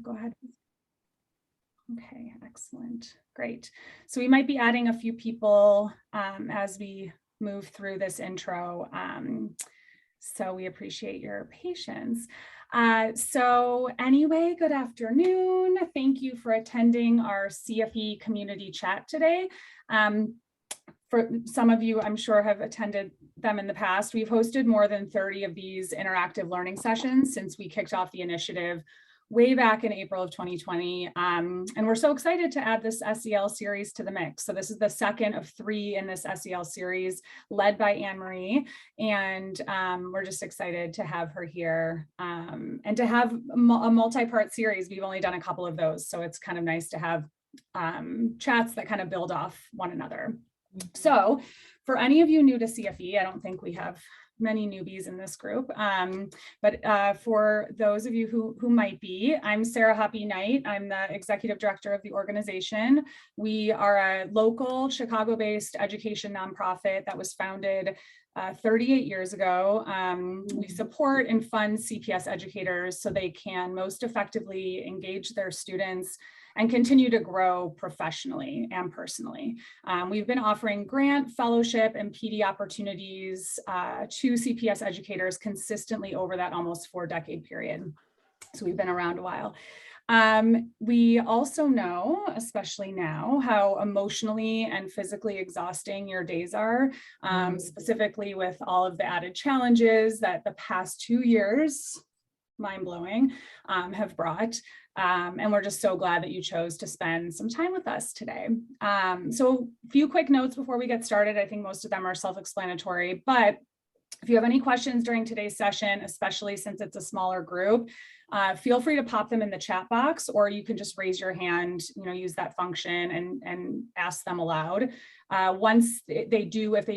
go ahead. Okay, excellent. Great. So we might be adding a few people as we move through this intro. So we appreciate your patience. So anyway, good afternoon. Thank you for attending our CFE community chat today. For some of you, I'm sure, have attended them in the past. We've hosted more than 30 of these interactive learning sessions since we kicked off the initiative way back in April of 2020. And we're so excited to add this SEL series to the mix. So this is the second of 3 in this SEL series led by Anne-Marie. And we're just excited to have her here and to have a multi-part series. We've only done a couple of those. So it's kind of nice to have chats that kind of build off one another. So for any of you new to CFE, I don't think we have many newbies in this group, but for those of you who might be, I'm Sarah Hoppy Knight. I'm the executive director of the organization. We are a local Chicago-based education nonprofit that was founded 38 years ago. We support and fund CPS educators so they can most effectively engage their students and continue to grow professionally and personally. We've been offering grant, fellowship, and PD opportunities to CPS educators consistently over that almost 4-decade period. So we've been around a while. We also know, especially now, how emotionally and physically exhausting your days are, specifically with all of the added challenges that the past 2 years, mind-blowing, have brought. And we're just so glad that you chose to spend some time with us today. So a few quick notes before we get started. I think most of them are self-explanatory, but if you have any questions during today's session, especially since it's a smaller group, feel free to pop them in the chat box, or you can just raise your hand, use that function and ask them aloud. Once if they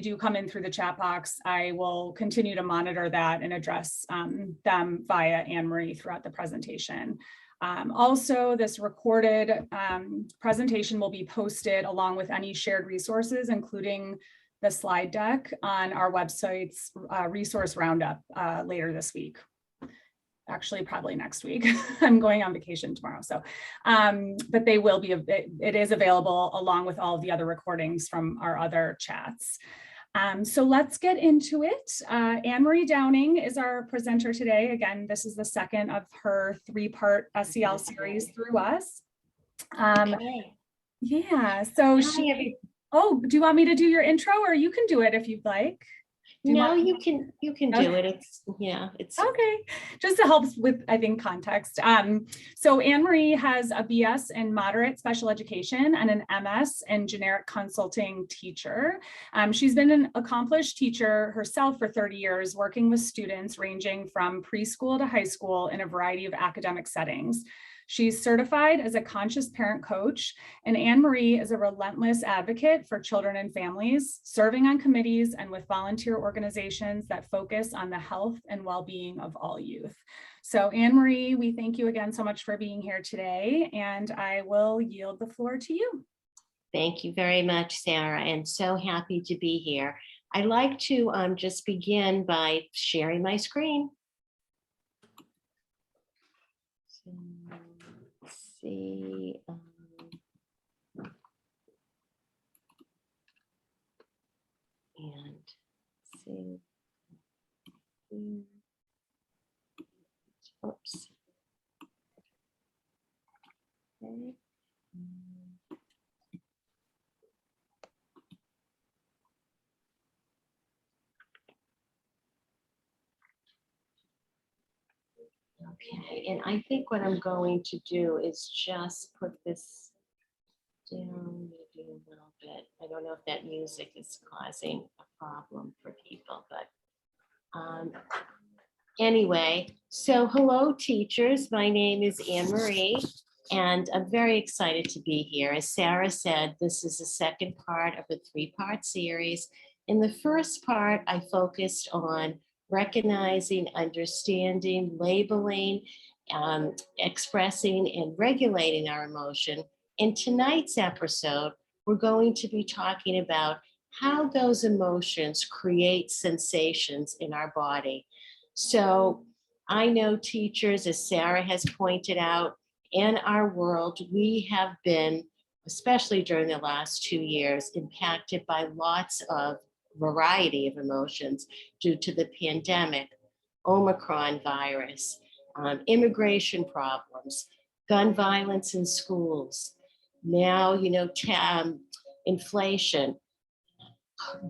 do come in through the chat box, I will continue to monitor that and address them via Anne-Marie throughout the presentation. Also, this recorded presentation will be posted along with any shared resources, including the slide deck on our website's resource roundup later this week. Actually, probably next week. I'm going on vacation tomorrow. So, but they will be, it is available along with all of the other recordings from our other chats. So let's get into it. Anne-Marie Downing is our presenter today. Again, this is the second of her 3-part SEL series through us. Okay. Yeah, so oh, do you want me to do your intro, or you can do it if you'd like? No, you can do it. It's okay. Just to help with, I think, context. So Anne-Marie has a BS in moderate special education and an MS in generic consulting teacher. She's been an accomplished teacher herself for 30 years, working with students ranging from preschool to high school in a variety of academic settings. She's certified as a conscious parent coach, and Anne-Marie is a relentless advocate for children and families, serving on committees and with volunteer organizations that focus on the health and well-being of all youth. So Anne-Marie, we thank you again so much for being here today, and I will yield the floor to you. Thank you very much, Sarah, and so happy to be here. I'd like to just begin by sharing my screen. So, let's see. And see. Oops. Okay. Okay, and I think what I'm going to do is just put this down maybe a little bit. I don't know if that music is causing a problem for people, but anyway, so hello teachers, my name is Anne-Marie and I'm very excited to be here. As Sarah said, this is the second part of a 3-part series. In the first part, I focused on recognizing, understanding, labeling, expressing and regulating our emotion. In tonight's episode, we're going to be talking about how those emotions create sensations in our body. So I know teachers, as Sarah has pointed out, in our world, we have been, especially during the last 2 years, impacted by lots of variety of emotions due to the pandemic, Omicron virus, immigration problems, gun violence in schools, now, inflation,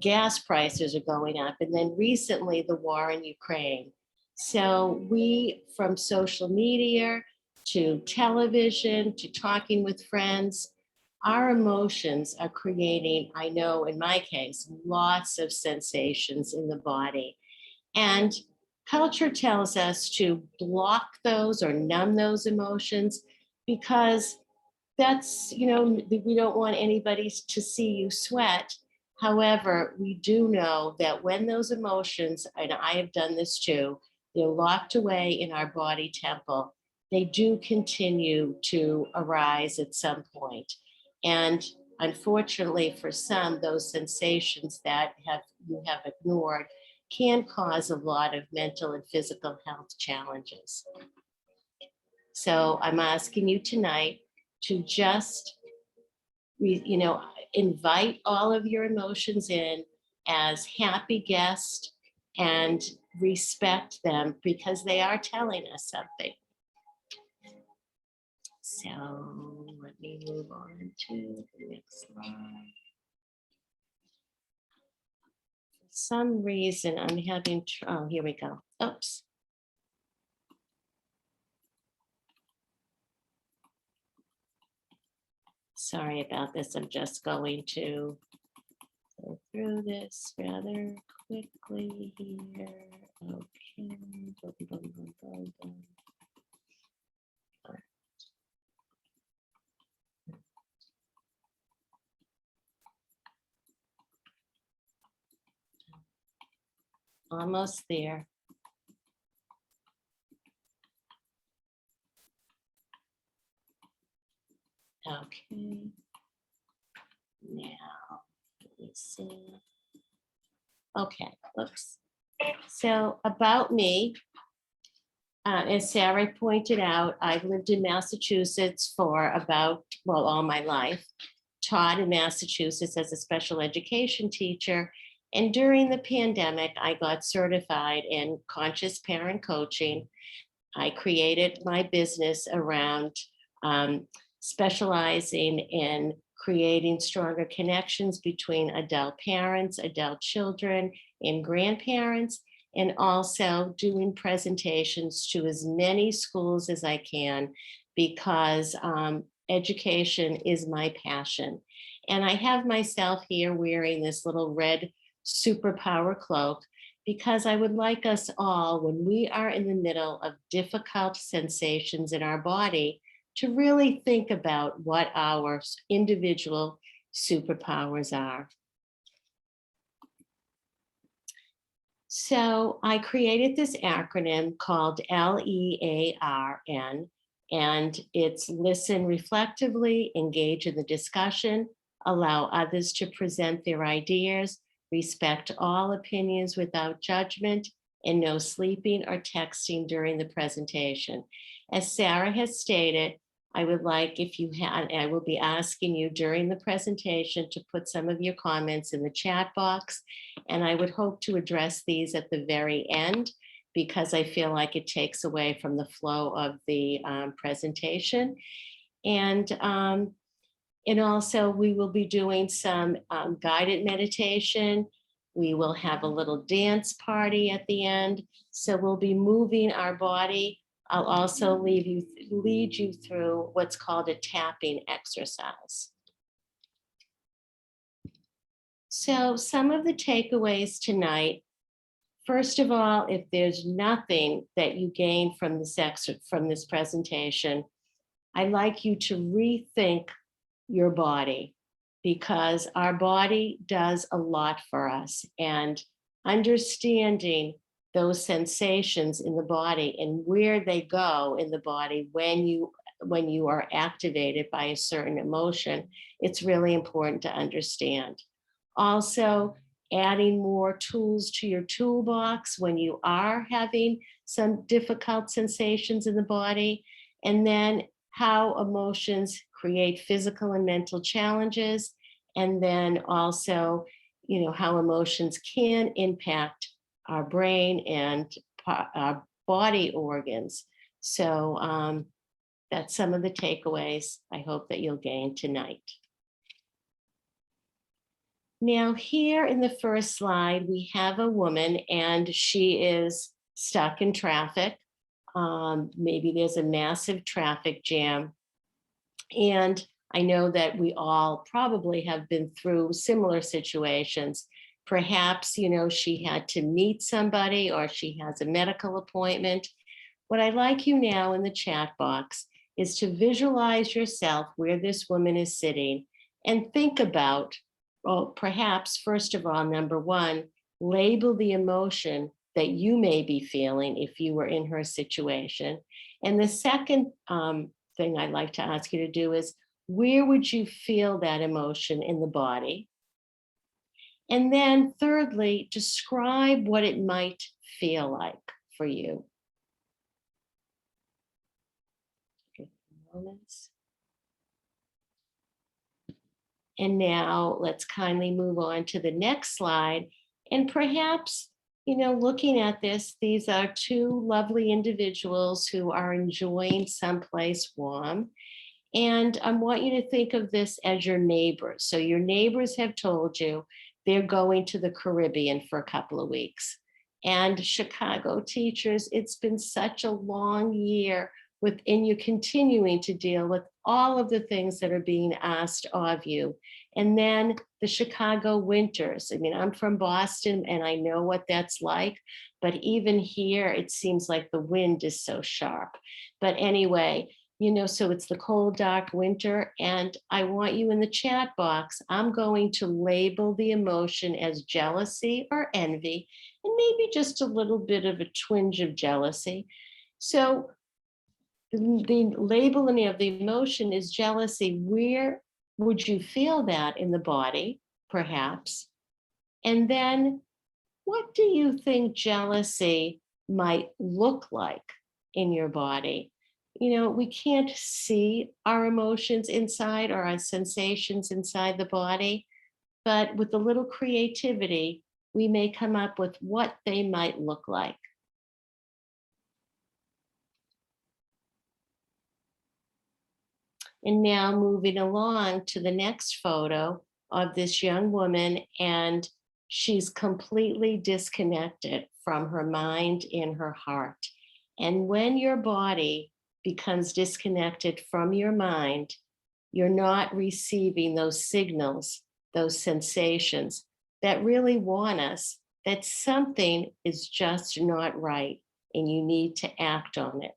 gas prices are going up, and then recently the war in Ukraine. So we, from social media to television to talking with friends, our emotions are creating, I know in my case, lots of sensations in the body. And culture tells us to block those or numb those emotions because that's, we don't want anybody to see you sweat. However, we do know that when those emotions, and I have done this too, they're locked away in our body temple, they do continue to arise at some point. And unfortunately, for some, those sensations that you have ignored can cause a lot of mental and physical health challenges. So I'm asking you tonight to just, invite all of your emotions in as happy guests and respect them because they are telling us something. So let me move on to the next slide. For some reason, I'm having, oh, here we go. Oops. Sorry about this. I'm just going to go through this rather quickly here. Okay. Boom, boom, boom, boom, boom. Almost there. Okay. Now, let me see. Okay, oops. So about me, as Sarah pointed out, I've lived in Massachusetts for all my life, taught in Massachusetts as a special education teacher. And during the pandemic, I got certified in conscious parent coaching. I created my business around specializing in creating stronger connections between adult parents, adult children, and grandparents, and also doing presentations to as many schools as I can because education is my passion. And I have myself here wearing this little red superpower cloak because I would like us all, when we are in the middle of difficult sensations in our body, to really think about what our individual superpowers are. So I created this acronym called LEARN, and it's listen reflectively, engage in the discussion, allow others to present their ideas, respect all opinions without judgment, and no sleeping or texting during the presentation. As Sarah has stated, I would like I will be asking you during the presentation to put some of your comments in the chat box, and I would hope to address these at the very end because I feel like it takes away from the flow of the presentation. And also we will be doing some guided meditation. We will have a little dance party at the end. So we'll be moving our body. I'll also lead you through what's called a tapping exercise. So some of the takeaways tonight, first of all, if there's nothing that you gain from this presentation, I'd like you to rethink your body because our body does a lot for us, and understanding those sensations in the body and where they go in the body when you are activated by a certain emotion, it's really important to understand. Also, adding more tools to your toolbox when you are having some difficult sensations in the body, and then how emotions create physical and mental challenges, and then also, how emotions can impact our brain and our body organs. So that's some of the takeaways I hope that you'll gain tonight. Now, here in the first slide, we have a woman and she is stuck in traffic. Maybe there's a massive traffic jam. And I know that we all probably have been through similar situations. Perhaps, she had to meet somebody or she has a medical appointment. What I'd like you now in the chat box is to visualize yourself where this woman is sitting and think about, well, perhaps, first of all, number one, label the emotion that you may be feeling if you were in her situation. And the second thing I'd like to ask you to do is, where would you feel that emotion in the body? And then thirdly, describe what it might feel like for you. Moments. And now let's kindly move on to the next slide. And perhaps, looking at this, these are two lovely individuals who are enjoying someplace warm. And I want you to think of this as your neighbors. So your neighbors have told you they're going to the Caribbean for a couple of weeks. And Chicago teachers, it's been such a long year and you're continuing to deal with all of the things that are being asked of you. And then the Chicago winters. I mean, I'm from Boston and I know what that's like, but even here, it seems like the wind is so sharp. But anyway, so it's the cold, dark winter. And I want you in the chat box, I'm going to label the emotion as jealousy or envy, and maybe just a little bit of a twinge of jealousy. So the labeling of the emotion is jealousy. Where would you feel that in the body, perhaps? And then what do you think jealousy might look like in your body? We can't see our emotions inside or our sensations inside the body, but with a little creativity, we may come up with what they might look like. And now moving along to the next photo of this young woman, and she's completely disconnected from her mind and her heart. And when your body becomes disconnected from your mind, you're not receiving those signals, those sensations that really warn us that something is just not right and you need to act on it.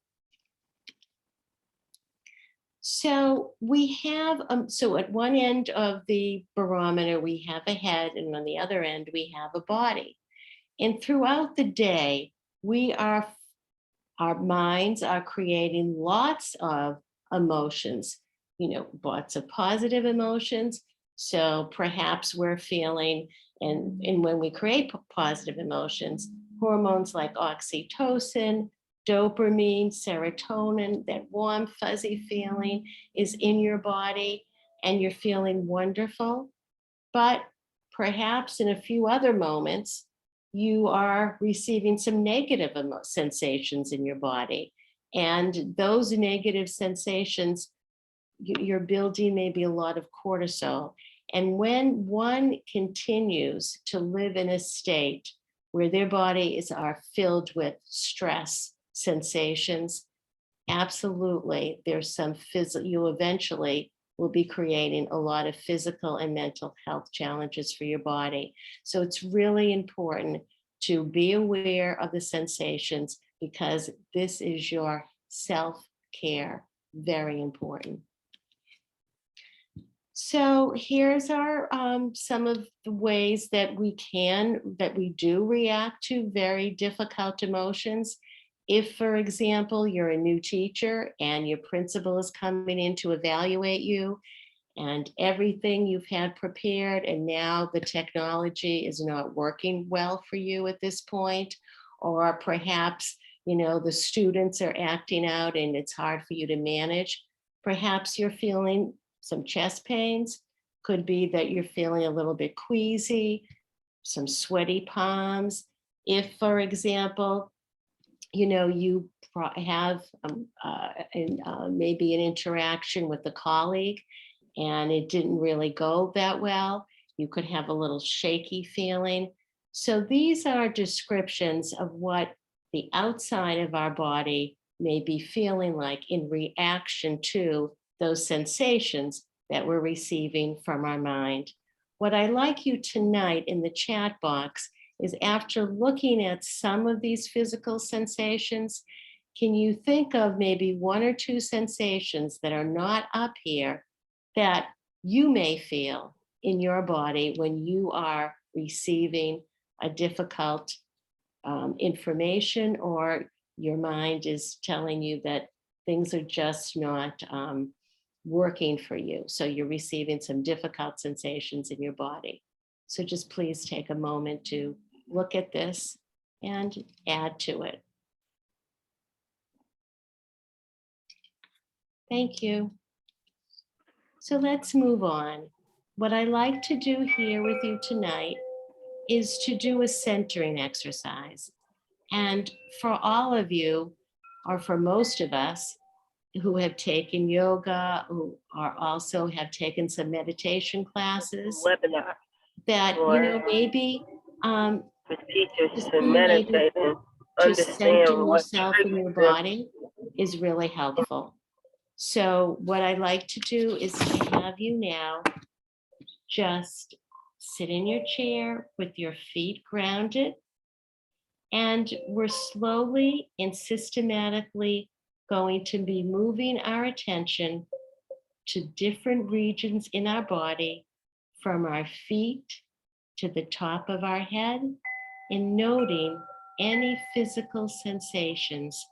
So we have, so at one end of the barometer, we have a head, and on the other end, we have a body. And throughout the day, our minds are creating lots of emotions, lots of positive emotions. So perhaps we're feeling, and when we create positive emotions, hormones like oxytocin, dopamine, serotonin, that warm, fuzzy feeling is in your body and you're feeling wonderful. But perhaps in a few other moments, you are receiving some negative sensations in your body. And those negative sensations, you're building maybe a lot of cortisol. And when one continues to live in a state where their bodies are filled with stress sensations, absolutely, there's some physical, you eventually will be creating a lot of physical and mental health challenges for your body. So it's really important to be aware of the sensations because this is your self-care, very important. So here's our some of the ways that we do react to very difficult emotions. If, for example, you're a new teacher and your principal is coming in to evaluate you and everything you've had prepared and now the technology is not working well for you at this point, or perhaps, the students are acting out and it's hard for you to manage, Perhaps you're feeling some chest pains. Could be that you're feeling a little bit queasy, some sweaty palms. If, for example, you have maybe an interaction with a colleague and it didn't really go that well, you could have a little shaky feeling. So these are descriptions of what the outside of our body may be feeling like in reaction to those sensations that we're receiving from our mind. What I'd like you tonight in the chat box is, after looking at some of these physical sensations, can you think of maybe one or two sensations that are not up here that you may feel in your body when you are receiving a difficult information, or your mind is telling you that things are just not working for you. So you're receiving some difficult sensations in your body. So just please take a moment to look at this and add to it. Thank you. So let's move on. What I like to do here with you tonight is to do a centering exercise. And for all of you, or for most of us who have taken yoga, who are also have taken some meditation classes, Webinar that, maybe for teachers just to being able meditate and to center understand what yourself in your triggers them. body is really helpful. So what I like to do is to have you now just sit in your chair with your feet grounded, and we're slowly and systematically going to be moving our attention to different regions in our body, from our feet to the top of our head, and noting any physical sensations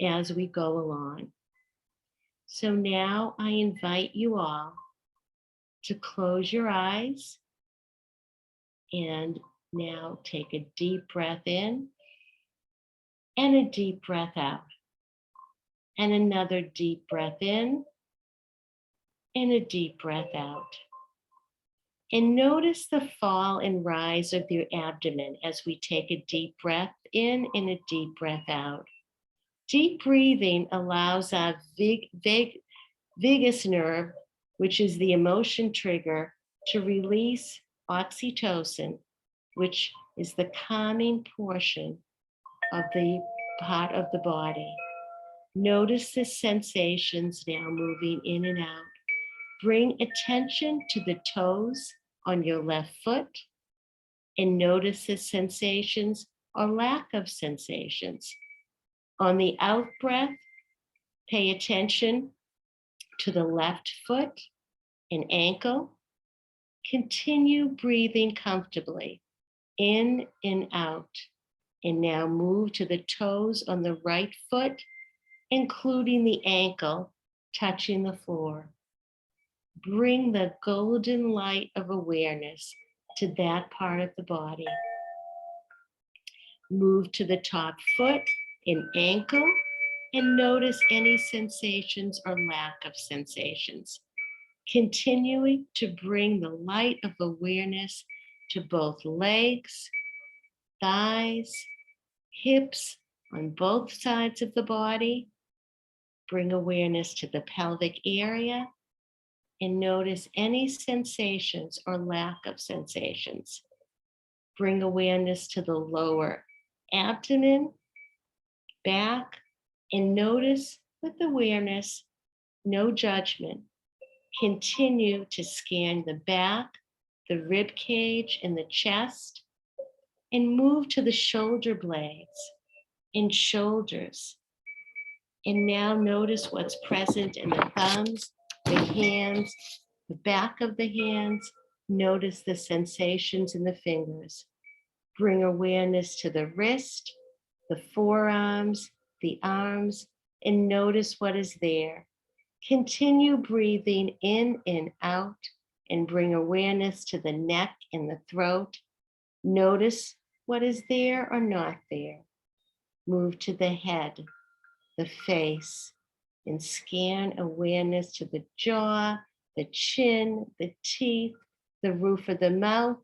as we go along. So now I invite you all to close your eyes, and now take a deep breath in and a deep breath out, and another deep breath in and a deep breath out. And notice the fall and rise of your abdomen as we take a deep breath in and a deep breath out. Deep breathing allows our vagus nerve, which is the emotion trigger, to release oxytocin, which is the calming portion of the part of the body. Notice the sensations now moving in and out. Bring attention to the toes on your left foot, and notice the sensations or lack of sensations. On the out breath, pay attention to the left foot and ankle. Continue breathing comfortably in and out. And now move to the toes on the right foot, including the ankle touching the floor. Bring the golden light of awareness to that part of the body. Move to the top foot and ankle, and notice any sensations or lack of sensations. Continuing to bring the light of awareness to both legs, thighs, hips on both sides of the body. Bring awareness to the pelvic area, and notice any sensations or lack of sensations. Bring awareness to the lower abdomen, back, and notice with awareness, no judgment. Continue to scan the back, the rib cage, and the chest, and move to the shoulder blades and shoulders. And now notice what's present in the thumbs, the hands, the back of the hands. Notice the sensations in the fingers. Bring awareness to the wrist, the forearms, the arms, and notice what is there. Continue breathing in and out, and bring awareness to the neck and the throat. Notice what is there or not there. Move to the head, the face, and scan awareness to the jaw, the chin, the teeth, the roof of the mouth,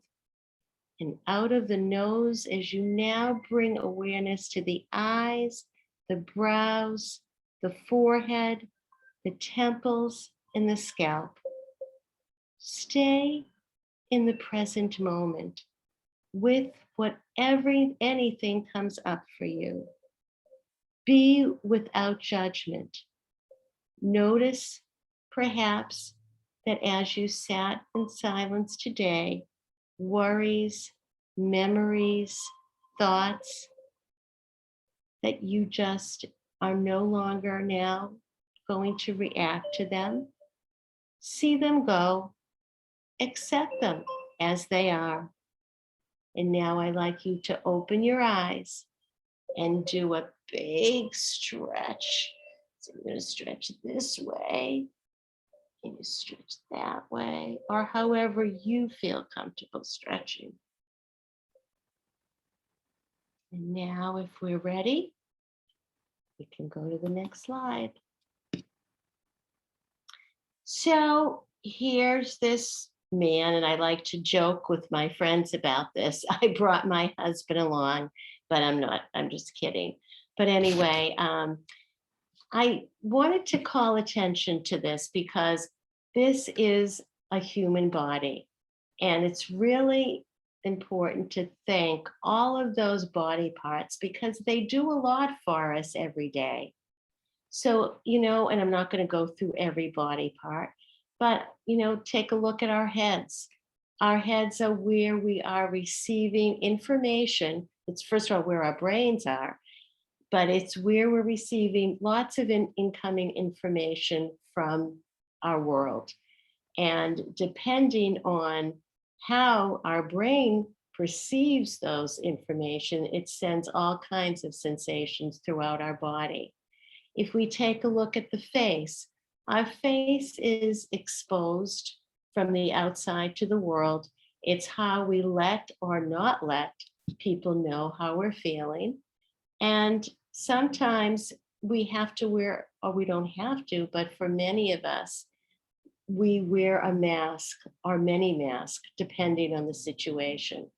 and out of the nose as you now bring awareness to the eyes, the brows, the forehead, the temples, and the scalp. Stay in the present moment with anything comes up for you. Be without judgment. Notice, perhaps, that as you sat in silence today, worries, memories, thoughts, that you just are no longer now going to react to them. See them go, accept them as they are. And now I'd like you to open your eyes and do a big stretch. So you're going to stretch this way, and you stretch that way, or however you feel comfortable stretching. And now, if we're ready, we can go to the next slide. So here's this man, and I like to joke with my friends about this. I brought my husband along, but I'm just kidding. But anyway, I wanted to call attention to this because this is a human body, and it's really important to thank all of those body parts because they do a lot for us every day. So, and I'm not going to go through every body part, but, take a look at our heads. Our heads are where we are receiving information. It's first of all where our brains are, but it's where we're receiving lots of incoming information from our world. And depending on how our brain perceives those information, it sends all kinds of sensations throughout our body. If we take a look at the face, our face is exposed from the outside to the world. It's how we let or not let people know how we're feeling. And sometimes we have to wear, or we don't have to, but for many of us, we wear a mask or many masks, depending on the situation.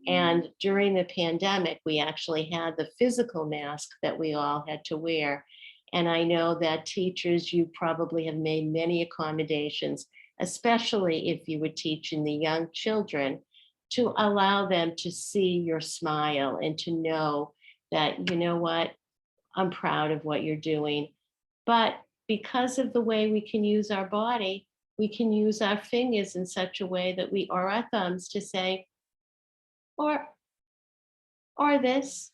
And during the pandemic, we actually had the physical mask that we all had to wear. And I know that teachers, you probably have made many accommodations, especially if you were teaching the young children, to allow them to see your smile and to know that, you know what, I'm proud of what you're doing. But because of the way we can use our body, we can use our fingers in such a way that or our thumbs to say, or this.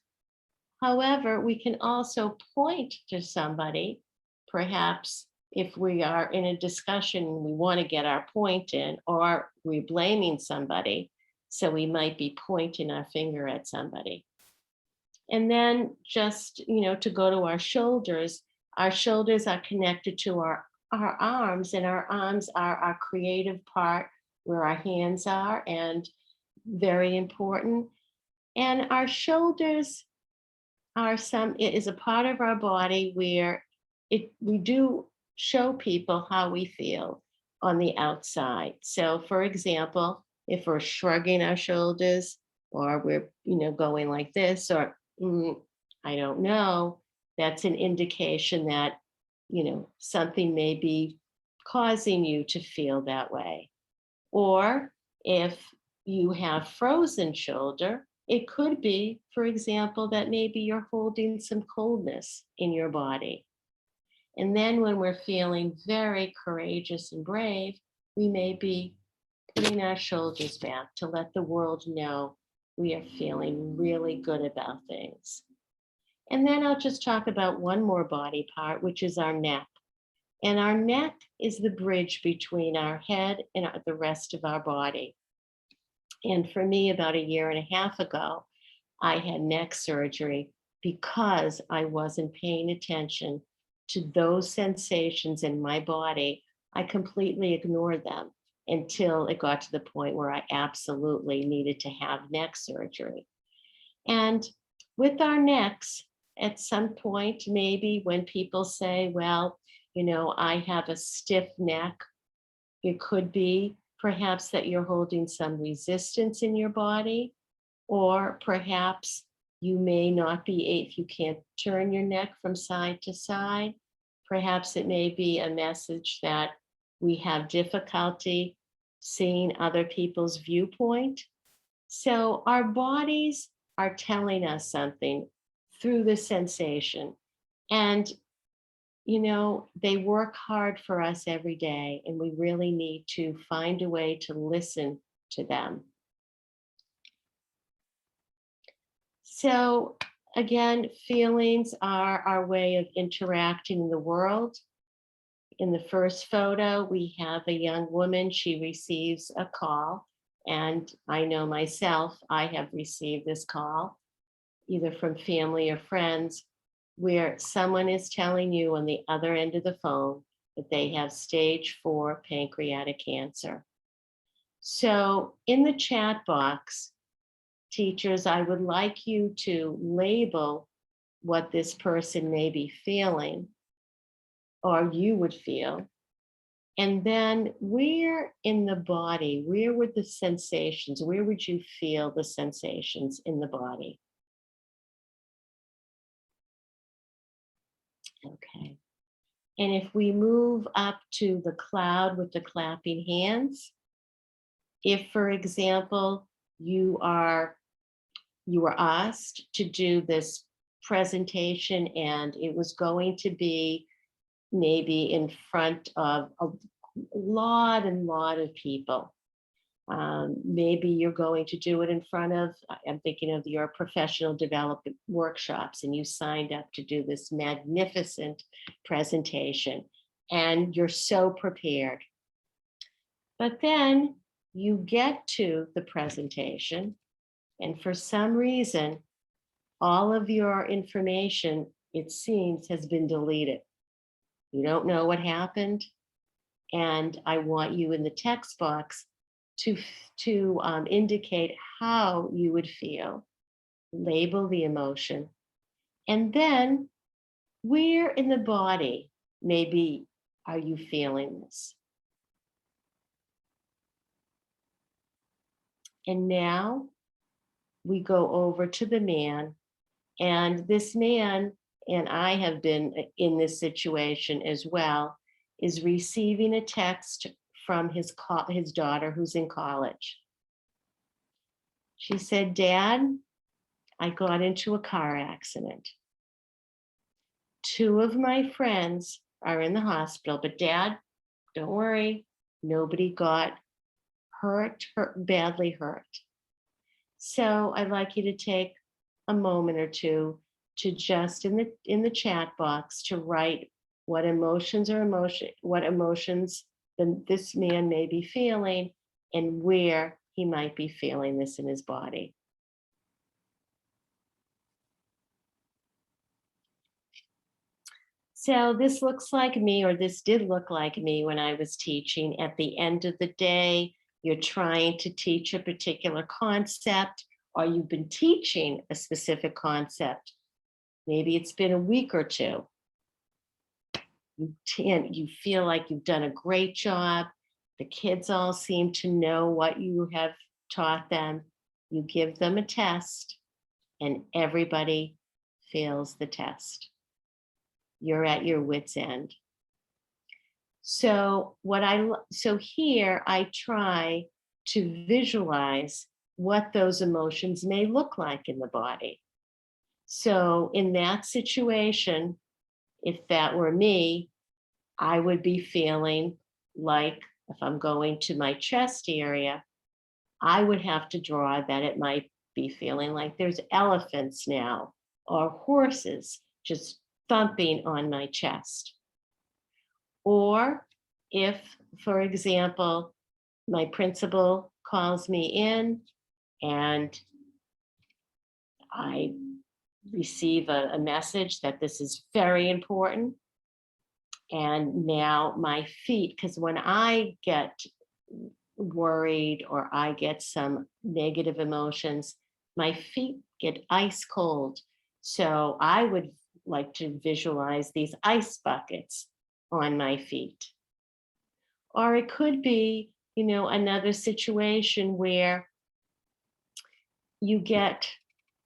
However, we can also point to somebody, perhaps if we are in a discussion, and we want to get our point in, or we're blaming somebody. So we might be pointing our finger at somebody. And then just, to go to our shoulders are connected to our arms, and our arms are our creative part where our hands are, and very important. And our shoulders it is a part of our body where we do show people how we feel on the outside. So for example, if we're shrugging our shoulders, or we're, going like this, or I don't know, that's an indication that, something may be causing you to feel that way. Or if you have frozen shoulder, it could be, for example, that maybe you're holding some coldness in your body. And then when we're feeling very courageous and brave, we may be putting our shoulders back to let the world know we are feeling really good about things. And then I'll just talk about one more body part, which is our neck. And our neck is the bridge between our head and the rest of our body. And for me, about 1.5 years ago, I had neck surgery because I wasn't paying attention to those sensations in my body. I completely ignored them until it got to the point where I absolutely needed to have neck surgery. And with our necks, at some point, maybe when people say, well, I have a stiff neck. It could be perhaps that you're holding some resistance in your body, or perhaps you may not be, if you can't turn your neck from side to side, perhaps it may be a message that we have difficulty seeing other people's viewpoint. So our bodies are telling us something through the sensation. And they work hard for us every day, and we really need to find a way to listen to them. So again, feelings are our way of interacting in the world. In the first photo, we have a young woman. She receives a call, and I know myself, I have received this call, either from family or friends, where someone is telling you on the other end of the phone that they have stage 4 pancreatic cancer. So in the chat box, teachers, I would like you to label what this person may be feeling or you would feel. And then where in the body, where would the sensations, where would you feel the sensations in the body? Okay. And if we move up to the cloud with the clapping hands, if, for example, you were asked to do this presentation and it was going to be maybe in front of a lot of people. Maybe you're going to do it in front of, I'm thinking of your professional development workshops, and you signed up to do this magnificent presentation and you're so prepared. But then you get to the presentation, and for some reason, all of your information, it seems, has been deleted. You don't know what happened. And I want you in the text box to indicate how you would feel, label the emotion, and then where in the body maybe are you feeling this? And now we go over to the man, and this man, and I have been in this situation as well, is receiving a text from his daughter who's in college. She said, "Dad, I got into a car accident. 2 of my friends are in the hospital, but Dad, don't worry, nobody got badly hurt. So I'd like you to take a moment or two to just in the chat box to write what emotions this man may be feeling and where he might be feeling this in his body." So this looks like me, or this did look like me when I was teaching. At the end of the day, you're trying to teach a particular concept, or you've been teaching a specific concept. Maybe it's been a week or two. You feel like you've done a great job. The kids all seem to know what you have taught them. You give them a test, and everybody fails the test. You're at your wit's end. So here I try to visualize what those emotions may look like in the body. So in that situation, if that were me, I would be feeling like, if I'm going to my chest area, I would have to draw that it might be feeling like there's elephants now, or horses just thumping on my chest. Or if, for example, my principal calls me in and I receive a message that this is very important, and now my feet, because when I get worried or I get some negative emotions, my feet get ice cold. So I would like to visualize these ice buckets on my feet. Or it could be, another situation where you get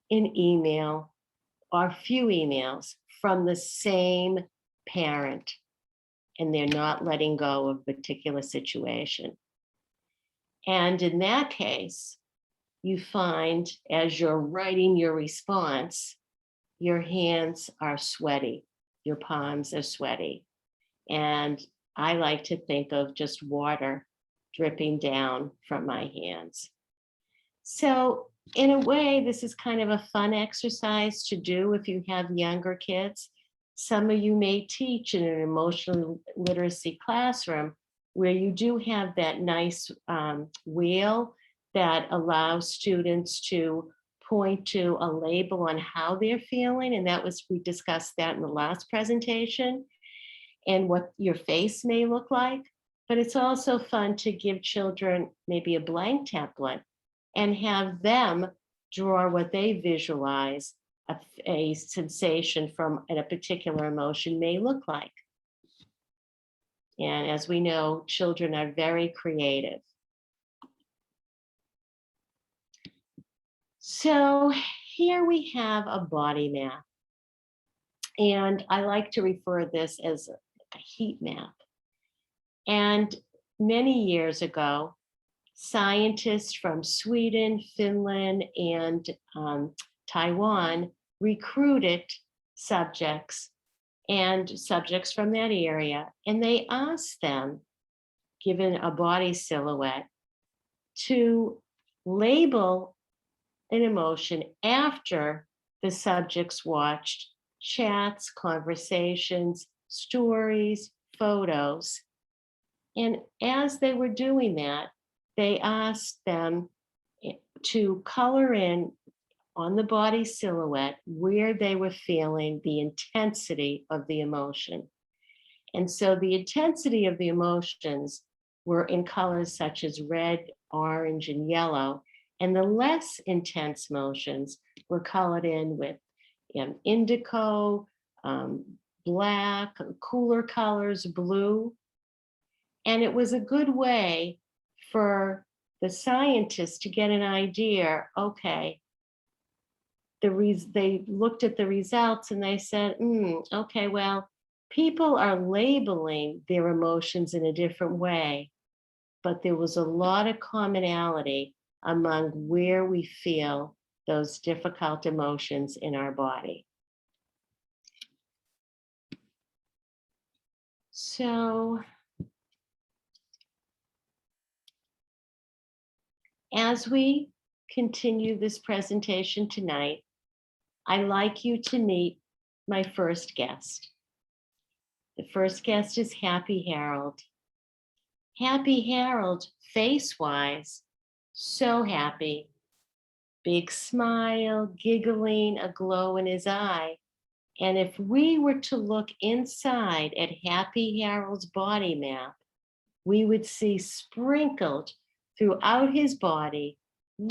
an email or a few emails from the same parent, and they're not letting go of a particular situation. And in that case, you find as you're writing your response, your hands are sweaty, your palms are sweaty. And I like to think of just water dripping down from my hands. So in a way, this is kind of a fun exercise to do if you have younger kids. Some of you may teach in an emotional literacy classroom where you do have that nice wheel that allows students to point to a label on how they're feeling. And we discussed that in the last presentation, and what your face may look like. But it's also fun to give children maybe a blank template and have them draw what they visualize a sensation from a particular emotion may look like. And as we know, children are very creative. So here we have a body map. And I like to refer this as a heat map. And many years ago, scientists from Sweden, Finland, and Taiwan recruited subjects from that area, and they asked them, given a body silhouette, to label an emotion after the subjects watched chats, conversations, stories, photos. And as they were doing that, they asked them to color in on the body silhouette where they were feeling the intensity of the emotion. And so the intensity of the emotions were in colors such as red, orange, and yellow. And the less intense motions were colored in with indigo, black, cooler colors, blue. And it was a good way for the scientists to get an idea, okay, they looked at the results and they said, okay, well, people are labeling their emotions in a different way, but there was a lot of commonality among where we feel those difficult emotions in our body. So, as we continue this presentation tonight, I'd like you to meet my first guest. The first guest is Happy Harold. Happy Harold, face-wise, so happy. Big smile, giggling, a glow in his eye. And if we were to look inside at Happy Harold's body map, we would see sprinkled throughout his body,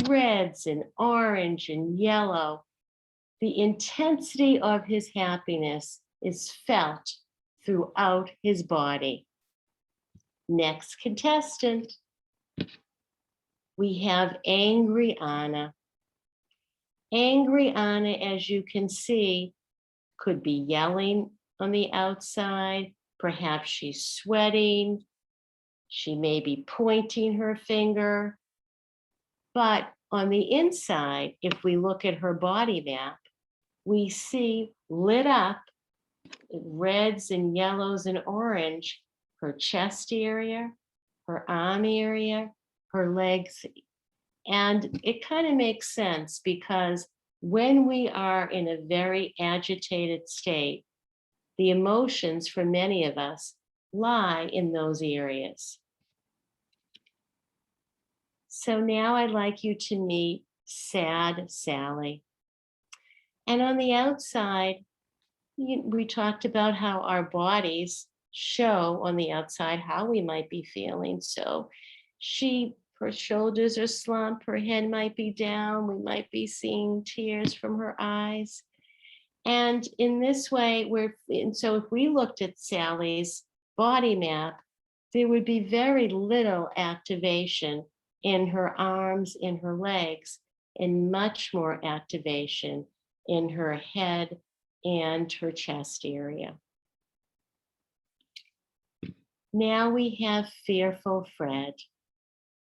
reds and orange and yellow. The intensity of his happiness is felt throughout his body. Next contestant, we have Angry Anna. Angry Anna, as you can see, could be yelling on the outside. Perhaps she's sweating. She may be pointing her finger. But on the inside, if we look at her body map, we see lit up reds and yellows and orange, her chest area, her arm area, her legs. And it kind of makes sense because when we are in a very agitated state, the emotions for many of us lie in those areas. So now I'd like you to meet Sad Sally. And on the outside, we talked about how our bodies show on the outside how we might be feeling. So her shoulders are slumped, her head might be down, we might be seeing tears from her eyes. And in this way, so if we looked at Sally's body map, there would be very little activation in her arms, in her legs, and much more activation in her head and her chest area. Now we have fearful Fred.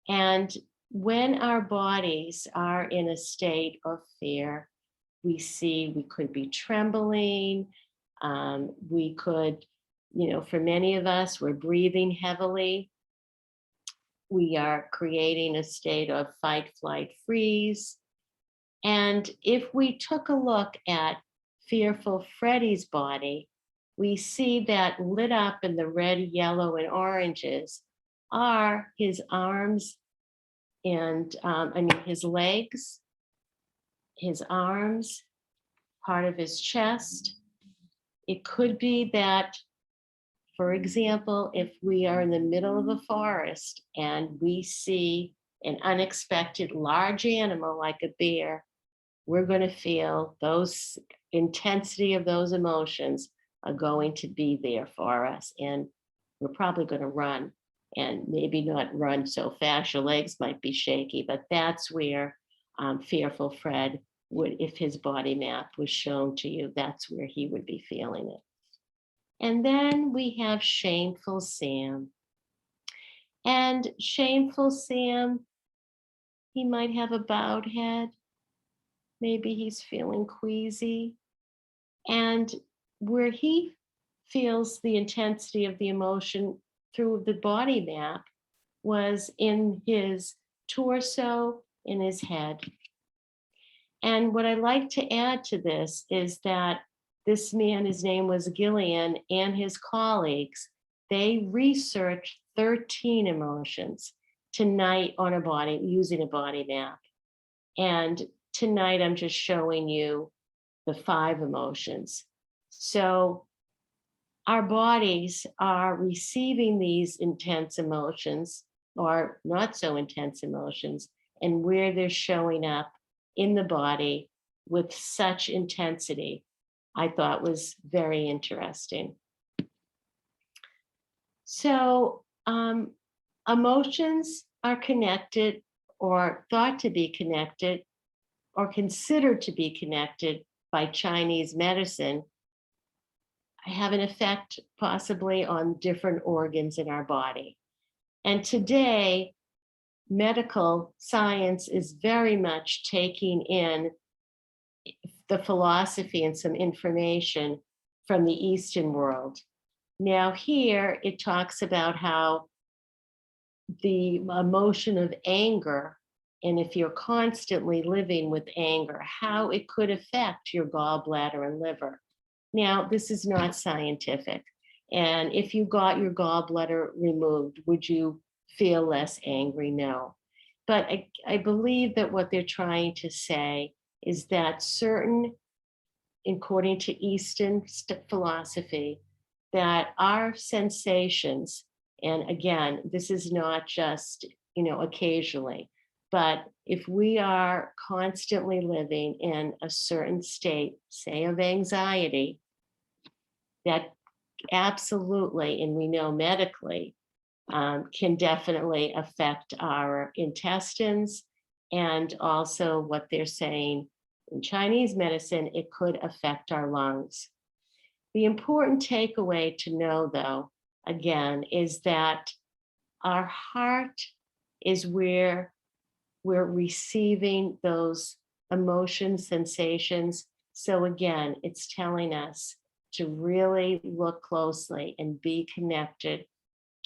And when our bodies are in a state of fear, we could be trembling. We could, for many of us, we're breathing heavily. We are creating a state of fight, flight, freeze. And if we took a look at fearful Freddy's body, we see that lit up in the red, yellow, and oranges are his arms and his legs, his arms, part of his chest. It could be that, for example, if we are in the middle of a forest and we see an unexpected large animal like a bear, we're going to feel those intensity of those emotions are going to be there for us. And we're probably going to run, and maybe not run so fast. Your legs might be shaky, but that's where fearful Fred would, if his body map was shown to you, that's where he would be feeling it. And then we have shameful Sam. And shameful Sam, he might have a bowed head. Maybe he's feeling queasy. And where he feels the intensity of the emotion through the body map was in his torso, in his head. And what I like to add to this is that this man, his name was Gillian, and his colleagues, they researched 13 emotions tonight on a body, using a body map. And tonight I'm just showing you the 5 emotions. So our bodies are receiving these intense emotions or not so intense emotions, and where they're showing up in the body with such intensity, I thought was very interesting. So emotions are connected, or thought to be connected, or considered to be connected by Chinese medicine, have an effect possibly on different organs in our body. And today, medical science is very much taking in the philosophy and some information from the Eastern world. Now here it talks about how the emotion of anger, and if you're constantly living with anger, how it could affect your gallbladder and liver. Now, this is not scientific. And if you got your gallbladder removed, would you feel less angry? No. But I believe that what they're trying to say is that certain, according to Eastern philosophy, that our sensations, and again, this is not just, occasionally, but if we are constantly living in a certain state, say of anxiety, that absolutely, and we know medically, can definitely affect our intestines, and also what they're saying in Chinese medicine, it could affect our lungs. The important takeaway to know, though, again, is that our heart is where we're receiving those emotions, sensations. So again, it's telling us to really look closely and be connected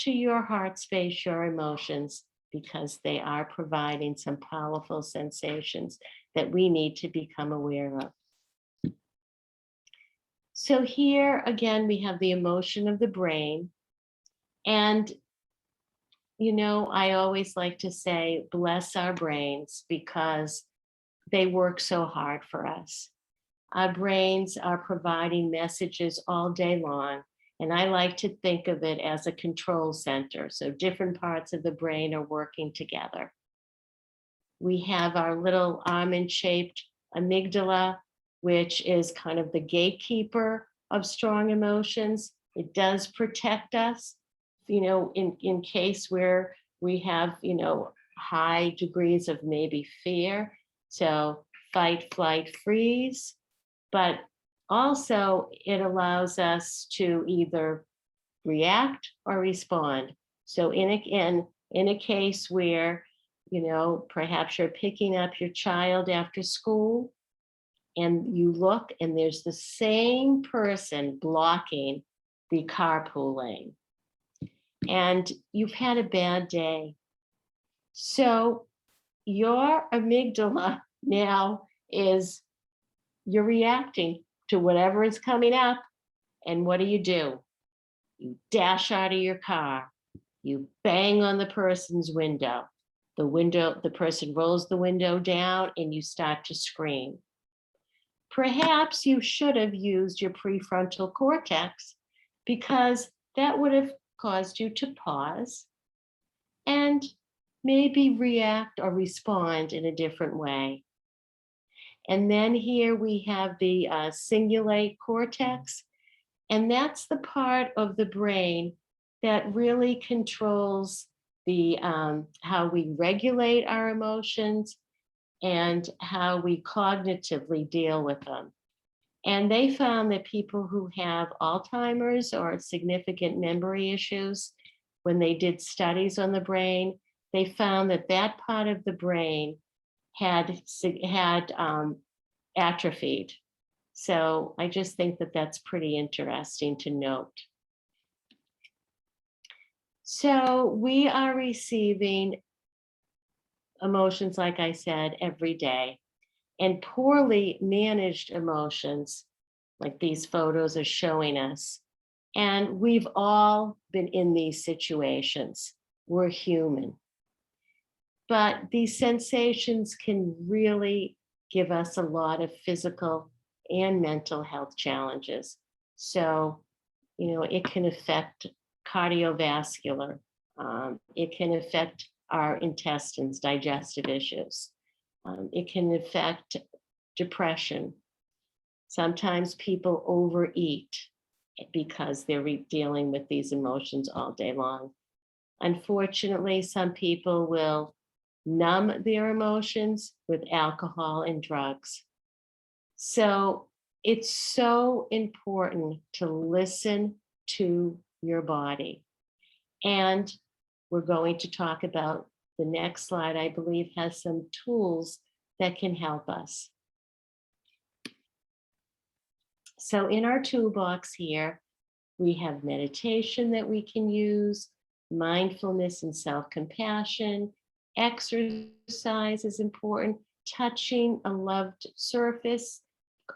to your heart space, your emotions, because they are providing some powerful sensations that we need to become aware of. So here again, we have the emotion of the brain. And, I always like to say, bless our brains, because they work so hard for us. Our brains are providing messages all day long. And I like to think of it as a control center. So different parts of the brain are working together. We have our little almond-shaped amygdala, which is kind of the gatekeeper of strong emotions. It does protect us, in case where we have, high degrees of maybe fear. So fight, flight, freeze. But also it allows us to either react or respond. So in a case where, perhaps you're picking up your child after school and you look and there's the same person blocking the carpool lane and you've had a bad day. So your amygdala now is you're reacting to whatever is coming up. And what do? You dash out of your car. You bang on the person's window. The person rolls the window down and you start to scream. Perhaps you should have used your prefrontal cortex because that would have caused you to pause and maybe react or respond in a different way. And then here we have the cingulate cortex, and that's the part of the brain that really controls the how we regulate our emotions and how we cognitively deal with them. And they found that people who have Alzheimer's or significant memory issues, when they did studies on the brain, they found that that part of the brain had atrophied. So I just think that that's pretty interesting to note. So we are receiving emotions, like I said, every day. And poorly managed emotions, like these photos are showing us. And we've all been in these situations. We're human. But these sensations can really give us a lot of physical and mental health challenges. So, it can affect cardiovascular. It can affect our intestines, digestive issues. It can affect depression. Sometimes people overeat because they're dealing with these emotions all day long. Unfortunately, some people will numb their emotions with alcohol and drugs. So it's so important to listen to your body. And we're going to talk about the next slide, I believe, has some tools that can help us. So in our toolbox here, we have meditation that we can use, mindfulness and self-compassion, exercise is important, touching a loved surface.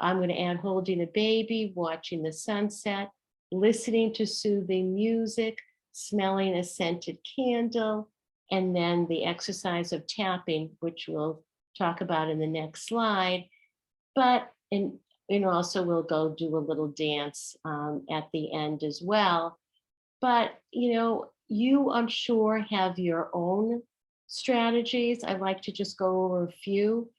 I'm going to add holding a baby, watching the sunset, listening to soothing music, smelling a scented candle, and then the exercise of tapping, which we'll talk about in the next slide. But, and also we'll go do a little dance at the end as well. But, you, I'm sure, have your own strategies. I'd like to just go over a few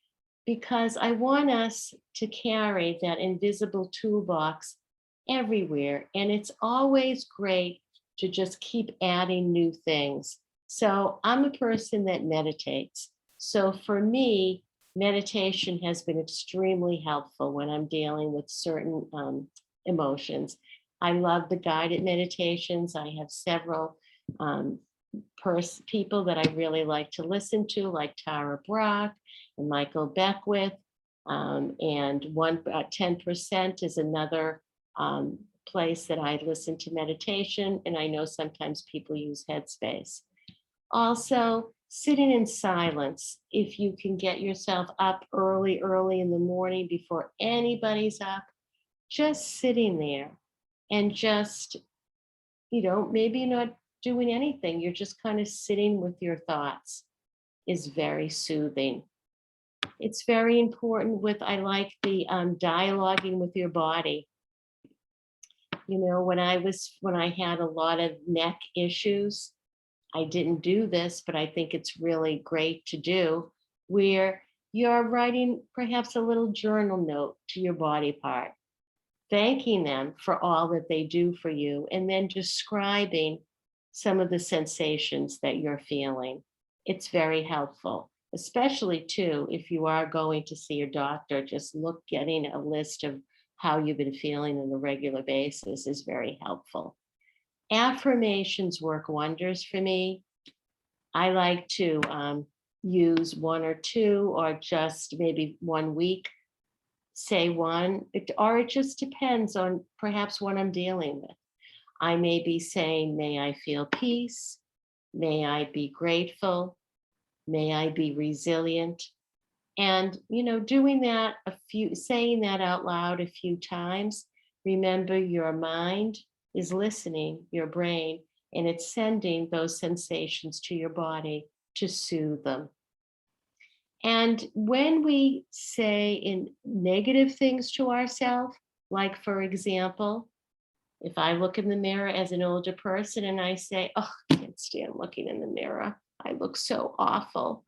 because I want us to carry that invisible toolbox everywhere. And it's always great to just keep adding new things. So I'm a person that meditates. So for me, meditation has been extremely helpful when I'm dealing with certain emotions. I love the guided meditations. I have several people that I really like to listen to, like Tara Brach and Michael Beckwith. And 10% is another place that I listen to meditation. And I know sometimes people use Headspace. Also, sitting in silence. If you can get yourself up early in the morning before anybody's up, just sitting there and just, maybe not doing anything. You're just kind of sitting with your thoughts is very soothing. It's very important I like the dialoguing with your body. When I had a lot of neck issues, I didn't do this, but I think it's really great to do, where you're writing perhaps a little journal note to your body part. thanking them for all that they do for you, and then describing some of the sensations that you're feeling. It's very helpful, especially too, if you are going to see your doctor, just getting a list of how you've been feeling on a regular basis is very helpful. Affirmations work wonders for me. I like to use one or two, or just maybe 1 week, say one, or it just depends on perhaps what I'm dealing with. I may be saying, may I feel peace, may I be grateful, may I be resilient. And, doing that saying that out loud a few times, remember your mind is listening, your brain, and it's sending those sensations to your body to soothe them. And when we say in negative things to ourselves, like for example, if I look in the mirror as an older person and I say, oh, I can't stand looking in the mirror, I look so awful.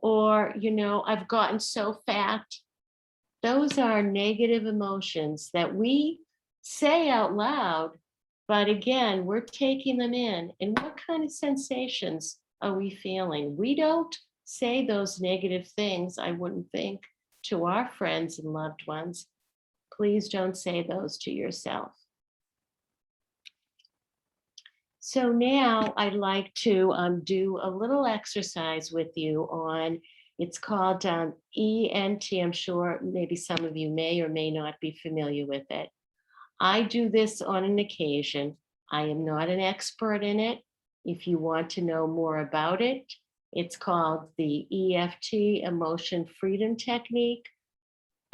Or, I've gotten so fat. Those are negative emotions that we say out loud, but again, we're taking them in. And what kind of sensations are we feeling? We don't say those negative things, I wouldn't think, to our friends and loved ones. Please don't say those to yourself. So now I'd like to do a little exercise with you on, it's called ENT. I'm sure maybe some of you may or may not be familiar with it. I do this on an occasion. I am not an expert in it. If you want to know more about it, it's called the EFT, Emotion Freedom Technique.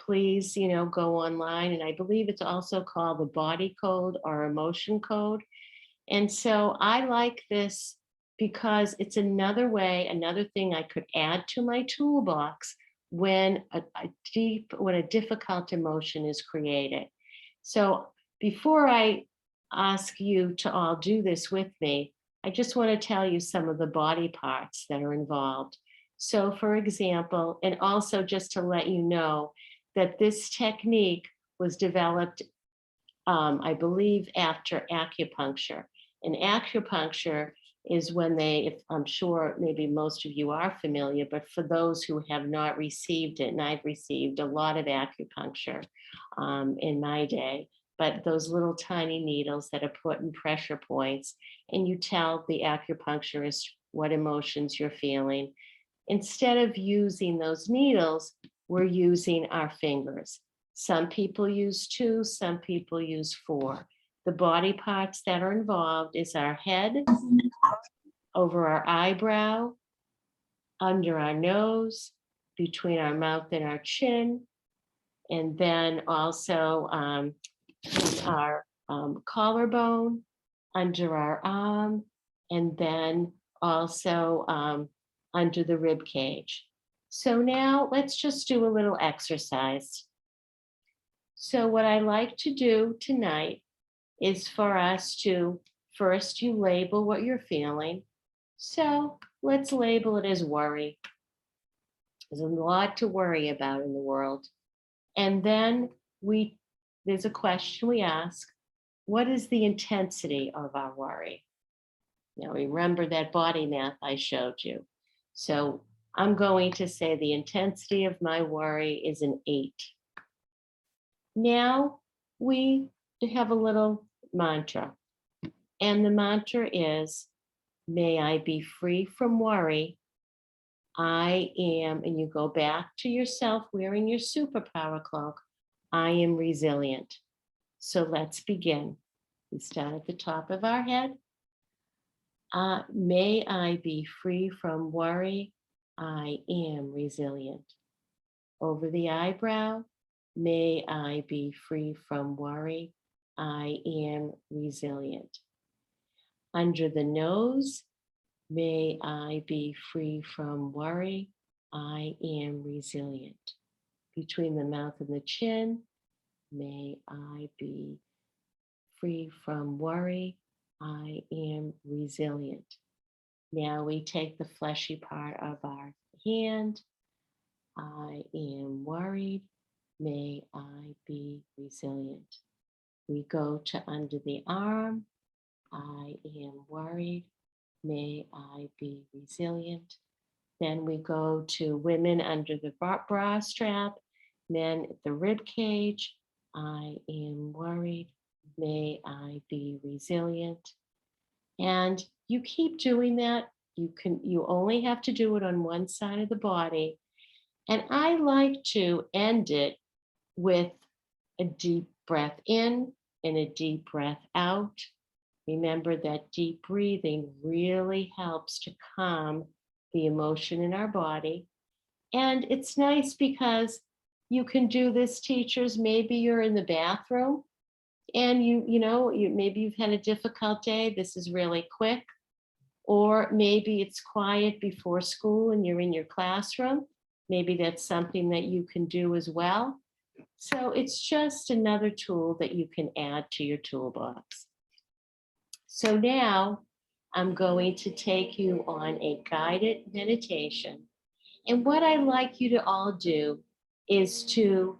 Please, go online. And I believe it's also called the body code or emotion code. And so I like this because it's another way, another thing I could add to my toolbox when a difficult emotion is created. So before I ask you to all do this with me, I just want to tell you some of the body parts that are involved. So for example, and also just to let you know that this technique was developed, I believe, after acupuncture. And acupuncture is when I'm sure maybe most of you are familiar, but for those who have not received it, and I've received a lot of acupuncture in my day, but those little tiny needles that are put in pressure points, and you tell the acupuncturist what emotions you're feeling. Instead of using those needles, we're using our fingers. Some people use 2, some people use 4. The body parts that are involved is our head, over our eyebrow, under our nose, between our mouth and our chin, and then also our collarbone, under our arm, and then also under the rib cage. So now let's just do a little exercise. So what I like to do tonight is for us to, first you label what you're feeling. So let's label it as worry. There's a lot to worry about in the world. And then there's a question we ask, what is the intensity of our worry? Now remember that body math I showed you. So I'm going to say the intensity of my worry is an 8. Now we have a little mantra. And the mantra is, may I be free from worry. I am, and you go back to yourself wearing your superpower cloak. I am resilient. So let's begin. We start at the top of our head. May I be free from worry. I am resilient. Over the eyebrow, may I be free from worry. I am resilient. Under the nose, may I be free from worry. I am resilient. Between the mouth and the chin, may I be free from worry. I am resilient. Now we take the fleshy part of our hand. I am worried. May I be resilient. We go to under the arm. I am worried. May I be resilient. Then we go to women under the bra strap, men at the rib cage. I am worried. May I be resilient. And you keep doing that. You only have to do it on one side of the body. And I like to end it with a deep breath in and a deep breath out. Remember that deep breathing really helps to calm the emotion in our body. And it's nice because you can do this, teachers. Maybe you're in the bathroom and maybe you've had a difficult day. This is really quick. Or maybe it's quiet before school and you're in your classroom. Maybe that's something that you can do as well. So it's just another tool that you can add to your toolbox. So now I'm going to take you on a guided meditation. And what I'd like you to all do is to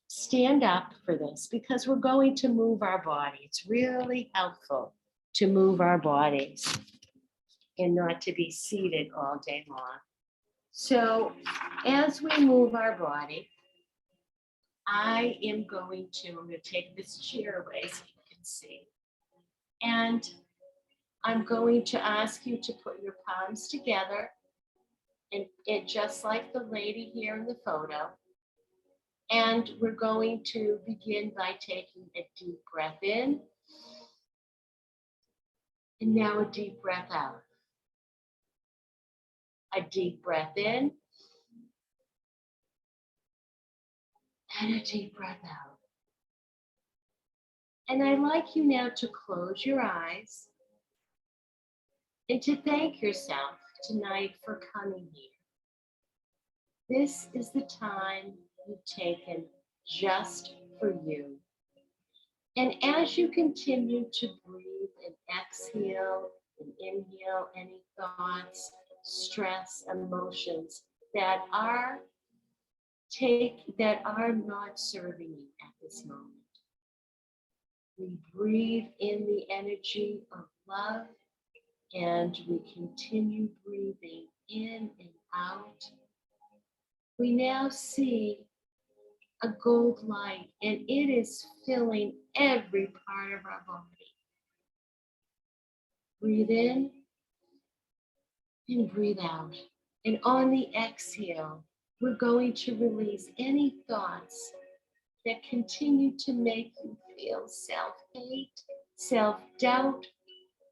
stand up for this because we're going to move our body. It's really helpful to move our bodies and not to be seated all day long. So as we move our body, I'm going to take this chair away so you can see. And I'm going to ask you to put your palms together and just like the lady here in the photo. And we're going to begin by taking a deep breath in. And now a deep breath out. A deep breath in. And a deep breath out. And I'd like you now to close your eyes and to thank yourself tonight for coming here. This is the time you've taken just for you. And as you continue to breathe and exhale and inhale any thoughts, stress, emotions that are not serving you at this moment, we breathe in the energy of love and we continue breathing in and out. We now see a gold light and it is filling every part of our body. Breathe in and breathe out. And on the exhale, we're going to release any thoughts that continue to make you feel self-hate, self-doubt,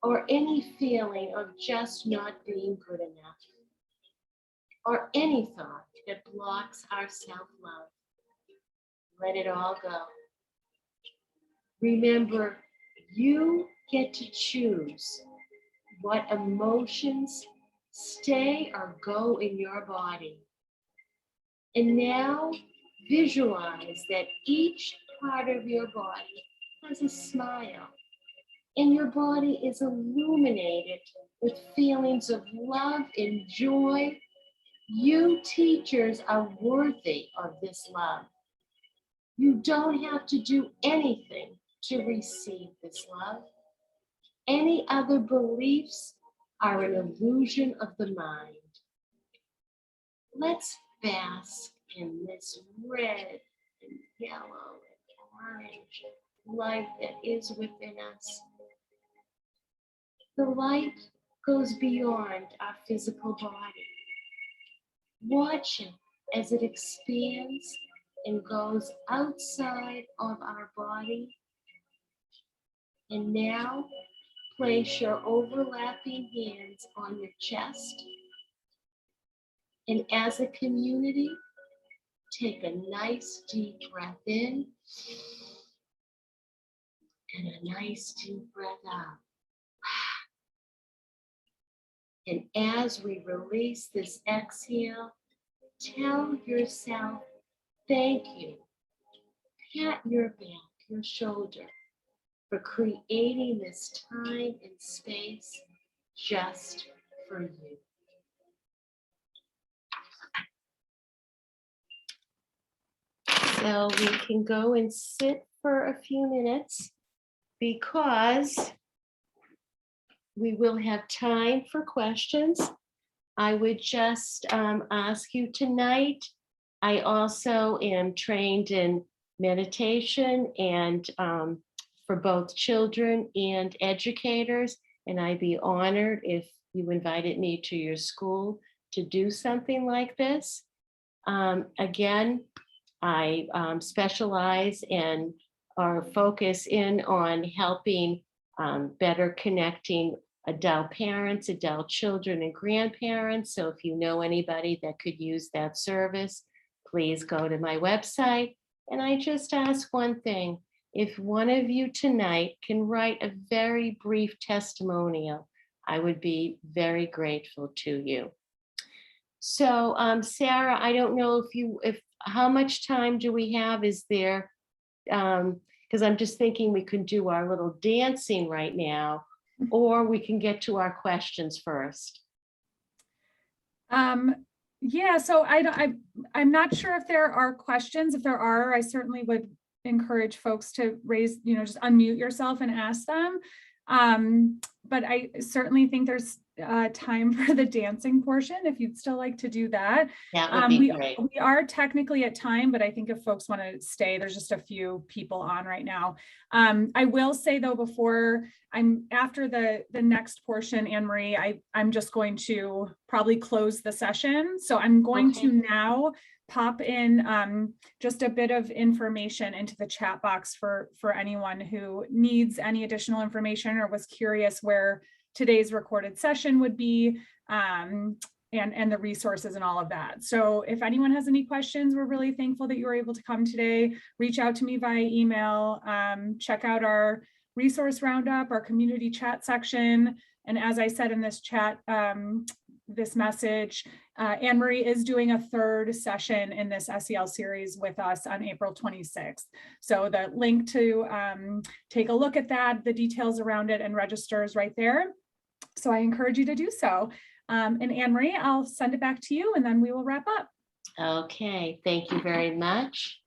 or any feeling of just not being good enough, or any thought that blocks our self-love. Let it all go. Remember, you get to choose what emotions stay or go in your body. And now visualize that each part of your body has a smile and your body is illuminated with feelings of love and joy. You teachers are worthy of this love. You don't have to do anything to receive this love. Any other beliefs are an illusion of the mind. Let's bask in this red and yellow and orange light that is within us. The light goes beyond our physical body. Watch it as it expands and goes outside of our body. And now place your overlapping hands on your chest. And as a community, take a nice deep breath in and a nice deep breath out. And as we release this exhale, tell yourself, thank you. Pat your back, your shoulder, for creating this time and space just for you. So we can go and sit for a few minutes because we will have time for questions. I would just ask you tonight. I also am trained in meditation and for both children and educators. And I'd be honored if you invited me to your school to do something like this. Again, I specialize and or focus in on helping better connecting adult parents, adult children, and grandparents. So if you know anybody that could use that service, please go to my website. And I just ask one thing. If one of you tonight can write a very brief testimonial, I would be very grateful to you. So Sarah, I don't know if how much time do we have? Is there, because I'm just thinking we could do our little dancing right now, or we can get to our questions first. Yeah, so I'm not sure if there are questions. If there are, I certainly would encourage folks to raise, just unmute yourself and ask them. But I certainly think there's time for the dancing portion if you'd still like to do that. That would be great. We are technically at time, but I think if folks want to stay, there's just a few people on right now. I will say though, before after the next portion, Anne Marie, I'm just going to probably close the session. So I'm going to now pop in just a bit of information into the chat box for anyone who needs any additional information or was curious where today's recorded session would be and the resources and all of that. So if anyone has any questions, we're really thankful that you were able to come today. Reach out to me via email, check out our resource roundup, our community chat section. And as I said in this chat, this message, Anne Marie is doing a third session in this SEL series with us on April 26th. So the link to take a look at that, the details around it and register is right there. So I encourage you to do so. And Anne Marie, I'll send it back to you and then we will wrap up. Okay, thank you very much.